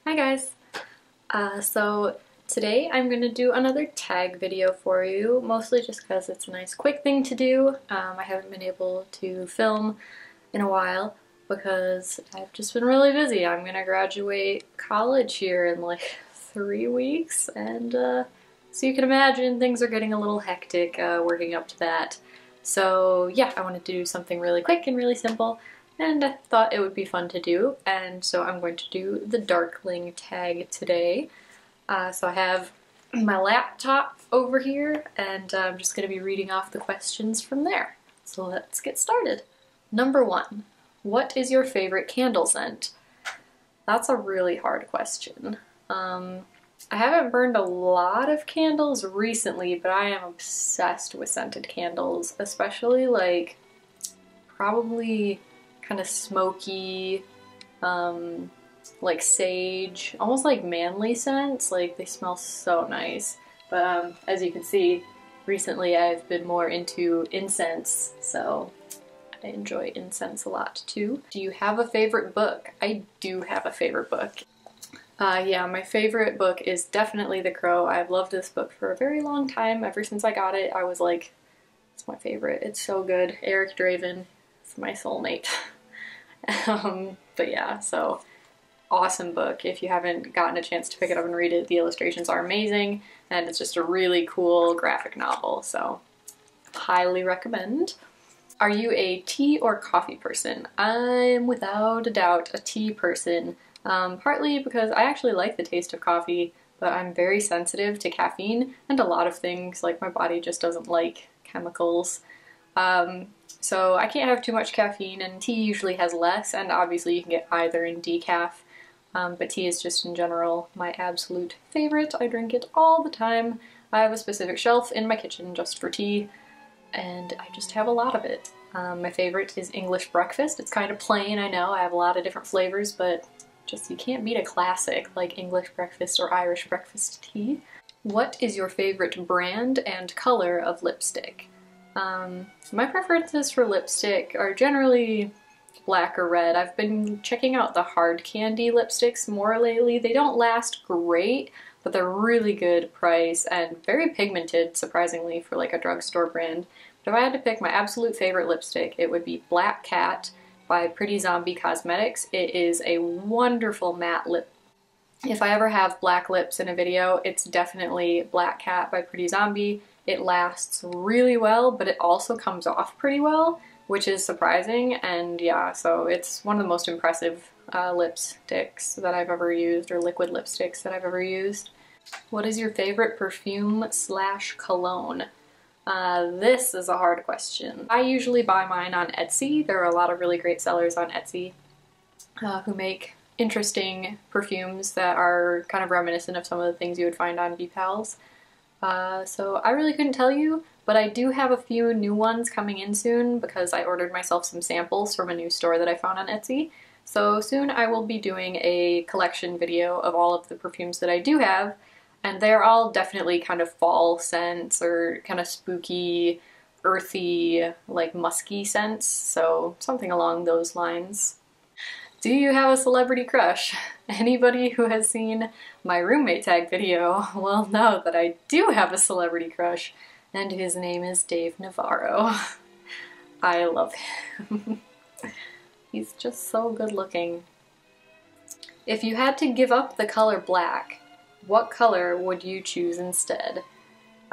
Hi guys! So today I'm going to do another tag video for you, mostly just because it's a nice quick thing to do. I haven't been able to film in a while because I've just been really busy. I'm going to graduate college here in like 3 weeks, and so you can imagine things are getting a little hectic working up to that. So yeah, I wanted to do something really quick and really simple, and I thought it would be fun to do, and so I'm going to do the Darkling Tag today. So I have my laptop over here, and I'm just going to be reading off the questions from there. So let's get started. Number 1. What is your favorite candle scent? That's a really hard question. I haven't burned a lot of candles recently, but I am obsessed with scented candles, especially like probably kind of smoky, like sage, almost like manly scents. Like, they smell so nice. But as you can see, recently I've been more into incense, so I enjoy incense a lot too. Do you have a favorite book? I do have a favorite book. Yeah, my favorite book is definitely The Crow. I've loved this book for a very long time. Ever since I got it, I was like, it's my favorite. It's so good. Eric Draven is my soulmate. But yeah, so awesome book. If you haven't gotten a chance to pick it up and read it, the illustrations are amazing, and it's just a really cool graphic novel, so highly recommend. Are you a tea or coffee person? I'm without a doubt a tea person. Partly because I actually like the taste of coffee, but I'm very sensitive to caffeine and a lot of things. Like, my body just doesn't like chemicals. So I can't have too much caffeine, and tea usually has less, and obviously you can get either in decaf. But tea is just in general my absolute favorite. I drink it all the time. I have a specific shelf in my kitchen just for tea, and I just have a lot of it. My favorite is English breakfast. It's kind of plain, I know. I have a lot of different flavors, but just, you can't beat a classic like English breakfast or Irish breakfast tea. What is your favorite brand and color of lipstick? My preferences for lipstick are generally black or red. I've been checking out the hard candy lipsticks more lately. They don't last great, but they're really good price and very pigmented, surprisingly, for like a drugstore brand. But if I had to pick my absolute favorite lipstick, it would be Black Cat by Pretty Zombie Cosmetics. It is a wonderful matte lip. If I ever have black lips in a video, it's definitely Black Cat by Pretty Zombie. It lasts really well, but it also comes off pretty well, which is surprising, and yeah, so it's one of the most impressive lipsticks that I've ever used, or liquid lipsticks that I've ever used. What is your favorite perfume / cologne? This is a hard question. I usually buy mine on Etsy. There are a lot of really great sellers on Etsy who make interesting perfumes that are kind of reminiscent of some of the things you would find on Bepals. So I really couldn't tell you, but I do have a few new ones coming in soon because I ordered myself some samples from a new store that I found on Etsy. So soon I will be doing a collection video of all of the perfumes that I do have, and they're all definitely kind of fall scents or kind of spooky, earthy, like musky scents, so something along those lines. Do you have a celebrity crush? Anybody who has seen my roommate tag video will know that I do have a celebrity crush, and his name is Dave Navarro. I love him. He's just so good looking. If you had to give up the color black, what color would you choose instead?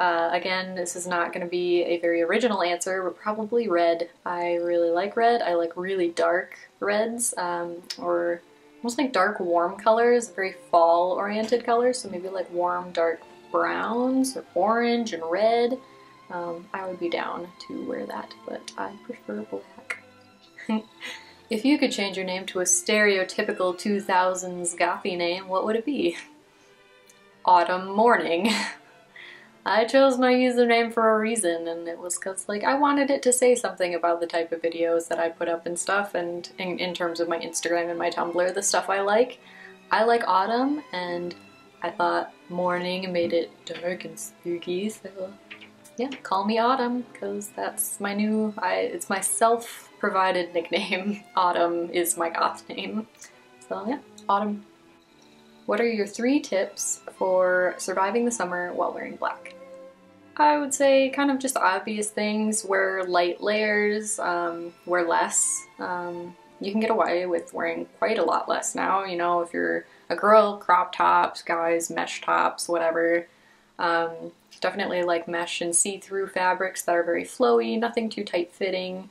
Again, this is not going to be a very original answer, but probably red. I really like red. I like really dark reds, or almost like dark warm colors, very fall-oriented colors, so maybe like warm dark browns, or orange and red. I would be down to wear that, but I prefer black. If you could change your name to a stereotypical 2000s gothy name, what would it be? Autumn Morning. I chose my username for a reason, and it was because, like, I wanted it to say something about the type of videos that I put up and stuff, and in terms of my Instagram and my Tumblr, the stuff I like. I like autumn, and I thought morning made it dark and spooky, so yeah, call me Autumn, because that's my new, it's my self-provided nickname. Autumn is my goth name. So yeah, Autumn. What are your 3 tips for surviving the summer while wearing black? I would say kind of just obvious things. Wear light layers, wear less. You can get away with wearing quite a lot less now. You know, if you're a girl, crop tops, guys, mesh tops, whatever. Definitely like mesh and see-through fabrics that are very flowy, nothing too tight-fitting.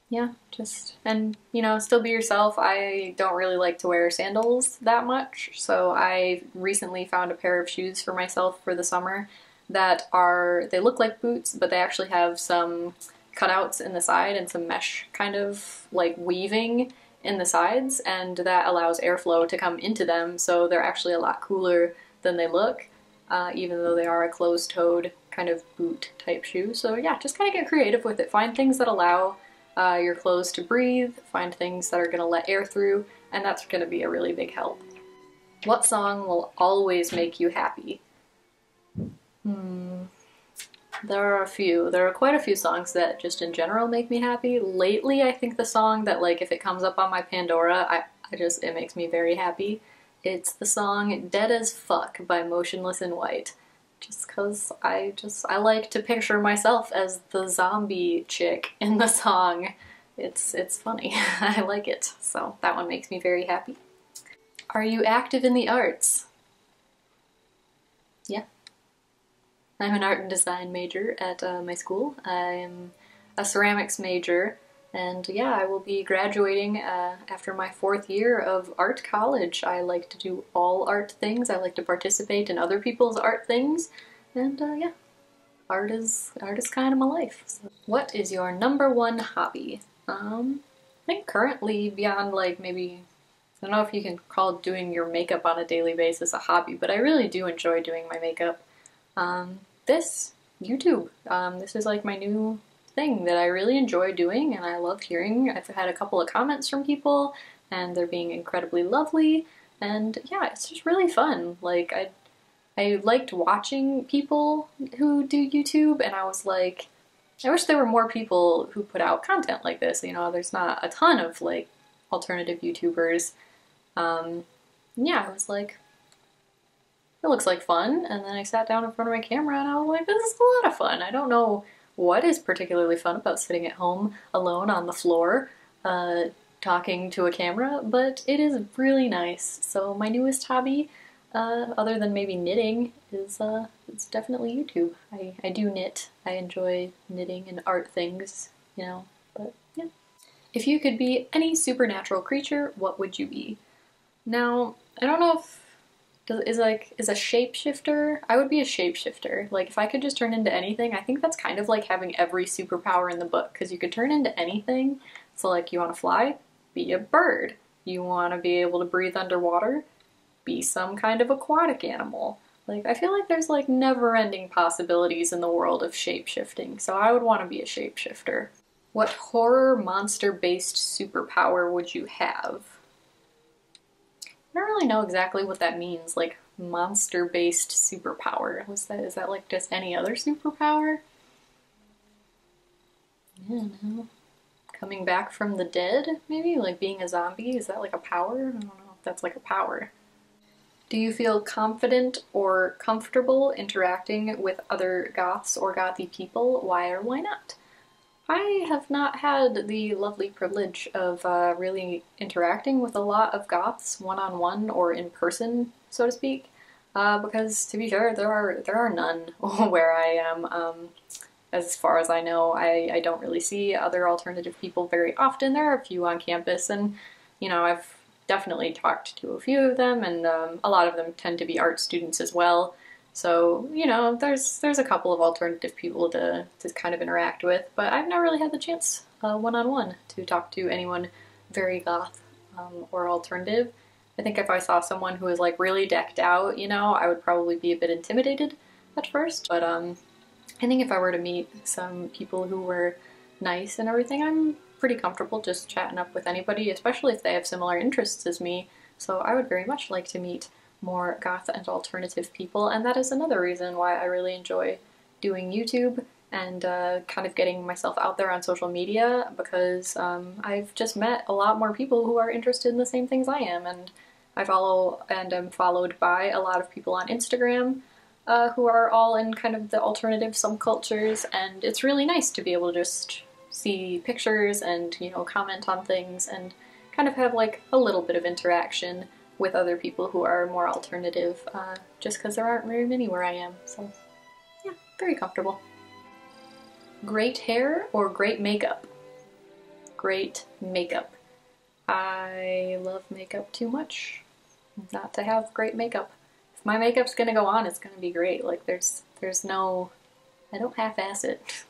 Yeah, just, and you know, still be yourself. I don't really like to wear sandals that much, so I recently found a pair of shoes for myself for the summer that are, they look like boots, but they actually have some cutouts in the side and some mesh kind of like weaving in the sides, and that allows airflow to come into them, so they're actually a lot cooler than they look, even though they are a closed-toed kind of boot type shoe. So yeah, just kind of get creative with it. Find things that allow your clothes to breathe, find things that are going to let air through, and that's going to be a really big help. What song will always make you happy? There are a few. There are quite a few songs that just in general make me happy. Lately, I think the song that, like, if it comes up on my Pandora, it makes me very happy. It's the song Dead as Fuck by Motionless in White. Just because I like to picture myself as the zombie chick in the song. It's funny. I like it. So that one makes me very happy. Are you active in the arts? Yeah. I'm an art and design major at my school. I'm a ceramics major, and yeah, I will be graduating after my 4th year of art college. I like to do all art things. I like to participate in other people's art things, and yeah, art is kind of my life. So, what is your #1 hobby? I think currently, beyond like maybe, I don't know if you can call doing your makeup on a daily basis a hobby, but I really do enjoy doing my makeup. YouTube. This is like my new thing that I really enjoy doing, and I love hearing. I've had a couple of comments from people, and they're being incredibly lovely, and yeah, it's just really fun. Like, I liked watching people who do YouTube, and I was like, I wish there were more people who put out content like this. You know, there's not a ton of like alternative YouTubers. Yeah, I was like, it looks like fun, and then I sat down in front of my camera and I was like, this is a lot of fun. I don't know what is particularly fun about sitting at home alone on the floor talking to a camera, but it is really nice. So my newest hobby, other than maybe knitting, is it's definitely YouTube. I do knit. I enjoy knitting and art things, you know, but yeah. If you could be any supernatural creature, what would you be? Now, I don't know if is a shapeshifter. I would be a shapeshifter. Like, if I could just turn into anything, I think that's kind of like having every superpower in the book, because you could turn into anything. So like, you want to fly? Be a bird. You want to be able to breathe underwater? Be some kind of aquatic animal. Like, I feel like there's like never-ending possibilities in the world of shapeshifting, so I would want to be a shapeshifter. What horror monster-based superpower would you have? I don't really know exactly what that means, like monster-based superpower. Is that like just any other superpower? Yeah, no. Coming back from the dead, maybe? Like being a zombie? Is that like a power? I don't know if that's like a power. Do you feel confident or comfortable interacting with other goths or gothy people? Why or why not? I have not had the lovely privilege of really interacting with a lot of goths one-on-one or in person, so to speak, because to be fair, there are none where I am. As far as I know, I don't really see other alternative people very often. There are a few on campus, and you know, I've definitely talked to a few of them, and a lot of them tend to be art students as well. So, you know, there's a couple of alternative people to kind of interact with, but I've never really had the chance one-on-one to talk to anyone very goth or alternative. I think if I saw someone who was like really decked out, you know, I would probably be a bit intimidated at first, but I think if I were to meet some people who were nice and everything, I'm pretty comfortable just chatting up with anybody, especially if they have similar interests as me. So I would very much like to meet more goth and alternative people, and that is another reason why I really enjoy doing YouTube and kind of getting myself out there on social media, because I've just met a lot more people who are interested in the same things I am, and I follow and am followed by a lot of people on Instagram who are all in kind of the alternative subcultures, and it's really nice to be able to just see pictures and, you know, comment on things and kind of have like a little bit of interaction with other people who are more alternative, just because there aren't very many where I am, so yeah, very comfortable. Great hair or great makeup? Great makeup. I love makeup too much not to have great makeup. If my makeup's gonna go on, it's gonna be great. Like there's no, I don't half-ass it.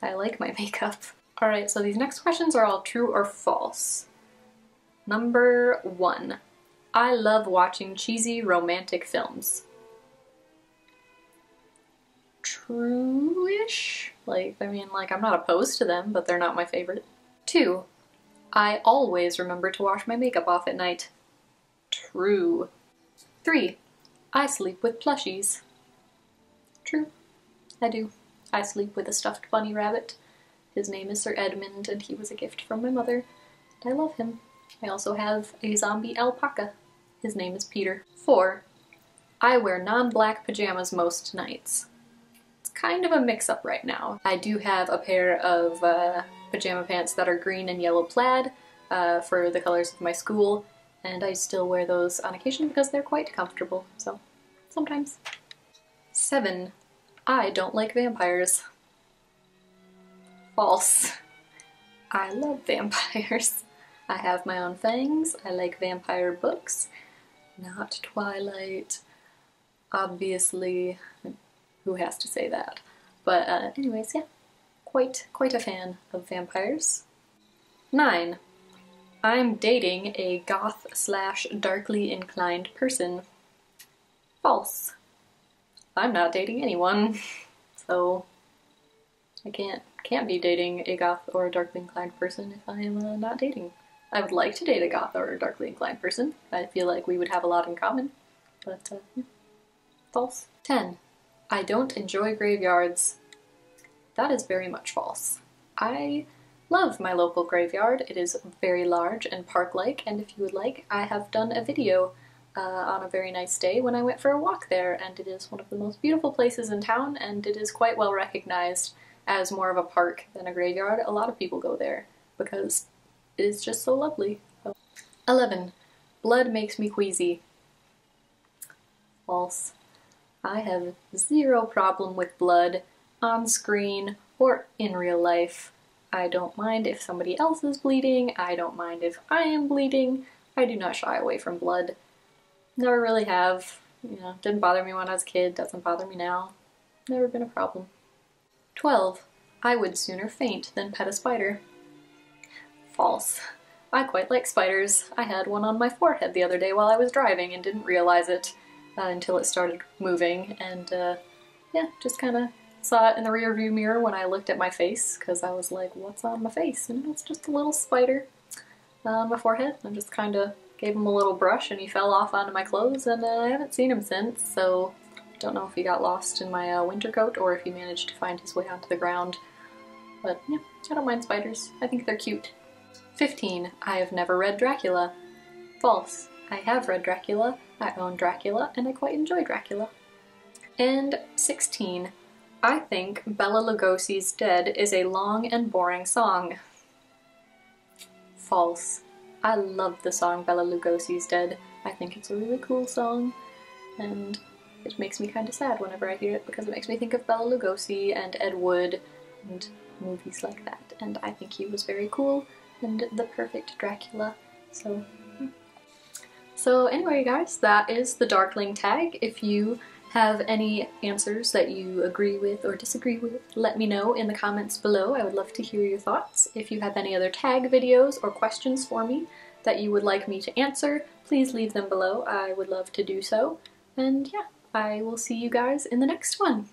I like my makeup. Alright, so these next questions are all true or false. Number 1. I love watching cheesy romantic films. True-ish? Like, I mean, like, I'm not opposed to them, but they're not my favorite. 2. I always remember to wash my makeup off at night. True. 3. I sleep with plushies. True. I do. I sleep with a stuffed bunny rabbit. His name is Sir Edmund, and he was a gift from my mother, and I love him. I also have a zombie alpaca. His name is Peter. 4. I wear non-black pajamas most nights. It's kind of a mix-up right now. I do have a pair of pajama pants that are green and yellow plaid for the colors of my school, and I still wear those on occasion because they're quite comfortable, so sometimes. 7. I don't like vampires. False. I love vampires. I have my own fangs. I like vampire books. Not Twilight. Obviously. Who has to say that? But anyways, yeah. Quite a fan of vampires. 9. I'm dating a goth / darkly inclined person. False. I'm not dating anyone, so I can't be dating a goth or a darkly inclined person if I am not dating. I would like to date a goth or a darkly inclined person. I feel like we would have a lot in common, but false. 10. I don't enjoy graveyards. That is very much false. I love my local graveyard. It is very large and park-like, and if you would like, I have done a video on a very nice day when I went for a walk there, and it is one of the most beautiful places in town, and it is quite well recognized as more of a park than a graveyard. A lot of people go there because it is just so lovely. 11. Blood makes me queasy. False. I have zero problem with blood on screen or in real life. I don't mind if somebody else is bleeding. I don't mind if I am bleeding. I do not shy away from blood. Never really have. You know, didn't bother me when I was a kid, doesn't bother me now. Never been a problem. 12. I would sooner faint than pet a spider. False. I quite like spiders. I had one on my forehead the other day while I was driving and didn't realize it until it started moving, and yeah, just kind of saw it in the rearview mirror when I looked at my face, because I was like, what's on my face? And it's just a little spider on my forehead. I just kind of gave him a little brush and he fell off onto my clothes, and I haven't seen him since, so don't know if he got lost in my winter coat or if he managed to find his way onto the ground. But yeah, I don't mind spiders. I think they're cute. 15. I have never read Dracula. False. I have read Dracula, I own Dracula, and I quite enjoy Dracula. And 16. I think Bela Lugosi's Dead is a long and boring song. False. I love the song Bela Lugosi's Dead. I think it's a really cool song, and it makes me kind of sad whenever I hear it because it makes me think of Bela Lugosi and Ed Wood and movies like that, and I think he was very cool and the perfect Dracula, so... So anyway guys, that is the Darkling Tag. If you have any answers that you agree with or disagree with, let me know in the comments below. I would love to hear your thoughts. If you have any other tag videos or questions for me that you would like me to answer, please leave them below. I would love to do so. And yeah, I will see you guys in the next one.